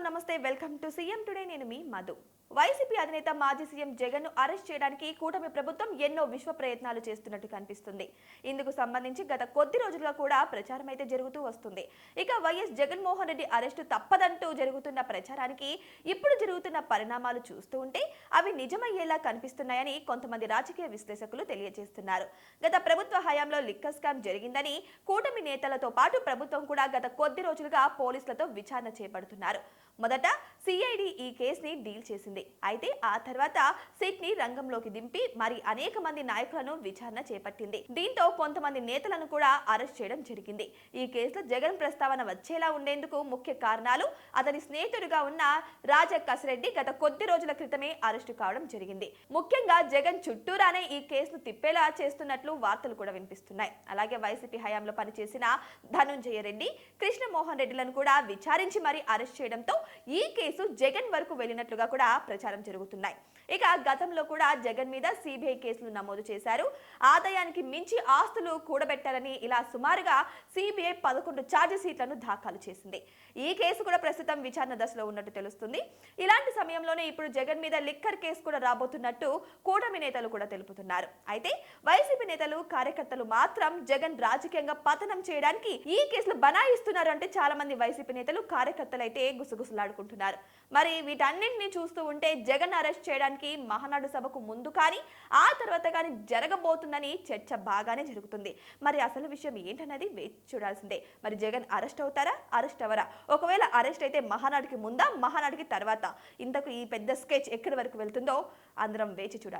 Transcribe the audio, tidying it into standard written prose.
నమస్తే welcome to CM today నేను మీ Madhu YCP అధినేత మాజీ సీఎం జగన్ ను అరెస్ట్ చేయడానికి కూటమి ప్రభుత్వం ఎన్నో విశ్వ ప్రయత్నాలు చేస్తున్నట్టు కనిపిస్తుంది. ఇందుకు సంబంధించి గత కొద్ది రోజులుగా కూడా ప్రచారం అయితే జరుగుతూ వస్తుంది. ఇక వైఎస్ జగన్మోహన్ రెడ్డి అరెస్టు తప్పదంటూ జరుగుతున్న ప్రచారానికి ఇప్పుడు జరుగుతున్న పరిణామాలు చూస్తూ ఉంటే అవి నిజమయ్యేలా కనిపిస్తున్నాయని కొంతమంది రాజకీయ విశ్లేషకులు తెలియజేస్తున్నారు. గత ప్రభుత్వ హయాంలో లిక్కర్ స్కామ్ జరిగిందని కూటమి నేతలతో పాటు ప్రభుత్వం కూడా గత కొద్ది రోజులుగా పోలీసులతో విచారణ చేపడుతున్నారు. మొదట సిఐడి ఈ కేసుని డీల్ చేసింది. అయితే ఆ తర్వాత సిట్ ని రంగంలోకి దింపి మరి అనేక మంది నాయకులను విచారణ చేపట్టింది. దీంతో కొంతమంది నేతలను కూడా అరెస్ట్ చేయడం జరిగింది. ఈ కేసులో జగన్ ప్రస్తావన వచ్చేలా ఉండేందుకు ముఖ్య కారణాలు అతని స్నేహితుడిగా ఉన్న రాజా కసిరెడ్డి గత కొద్ది రోజుల క్రితమే అరెస్టు కావడం జరిగింది. ముఖ్యంగా జగన్ చుట్టూరానే ఈ కేసును తిప్పేలా చేస్తున్నట్లు వార్తలు కూడా వినిపిస్తున్నాయి. అలాగే వైసీపీ హయాంలో పనిచేసిన ధనుంజయ రెడ్డి, కృష్ణమోహన్ రెడ్డిలను కూడా విచారించి మరీ అరెస్ట్ చేయడంతో ఈ కేసు జగన్ వరకు వెళ్ళినట్లుగా కూడా ప్రచారం జరుగుతున్నాయి. ఇక గతంలో కూడా జగన్ మీద సిబిఐ కేసులు నమోదు చేశారు. ఆదాయానికి మించి ఆస్తులు కూడబెట్టారని ఇలా సుమారుగా సిబిఐ 11 ఛార్జ్ షీట్లను దాఖలు చేసింది. ఈ కేసు కూడా ప్రస్తుతం విచారణ దశలో ఉన్నట్టు తెలుస్తుంది. ఇలాంటి సమయంలోనే ఇప్పుడు జగన్ మీద లిక్కర్ కేసు కూడా రాబోతున్నట్టు కూటమి నేతలు కూడా తెలుపుతున్నారు. అయితే వైసీపీ నేతలు, కార్యకర్తలు మాత్రం జగన్ రాజకీయంగా పతనం చేయడానికి ఈ కేసులు బనాయిస్తున్నారు అంటే చాలా మంది వైసీపీ నేతలు, కార్యకర్తలు అయితే గుసగుసలాడుకుంటున్నారు. మరి వీటన్నింటినీ చూస్తూ ఉంటే జగన్ అరెస్ట్ చేయడానికి మహానాడు సభకు ముందు కానీ ఆ తర్వాత కానీ జరగబోతుందని చర్చ బాగానే జరుగుతుంది. మరి అసలు విషయం ఏంటన్నది వేచి చూడాల్సిందే. మరి జగన్ అరెస్ట్ అవుతారా, అరెస్ట్ అవరా? ఒకవేళ అరెస్ట్ అయితే మహానాడుకి ముందా, మహానాడుకి తర్వాత? ఇంతకు ఈ పెద్ద స్కెచ్ ఎక్కడి వరకు వెళ్తుందో అందరం వేచి చూడాలి.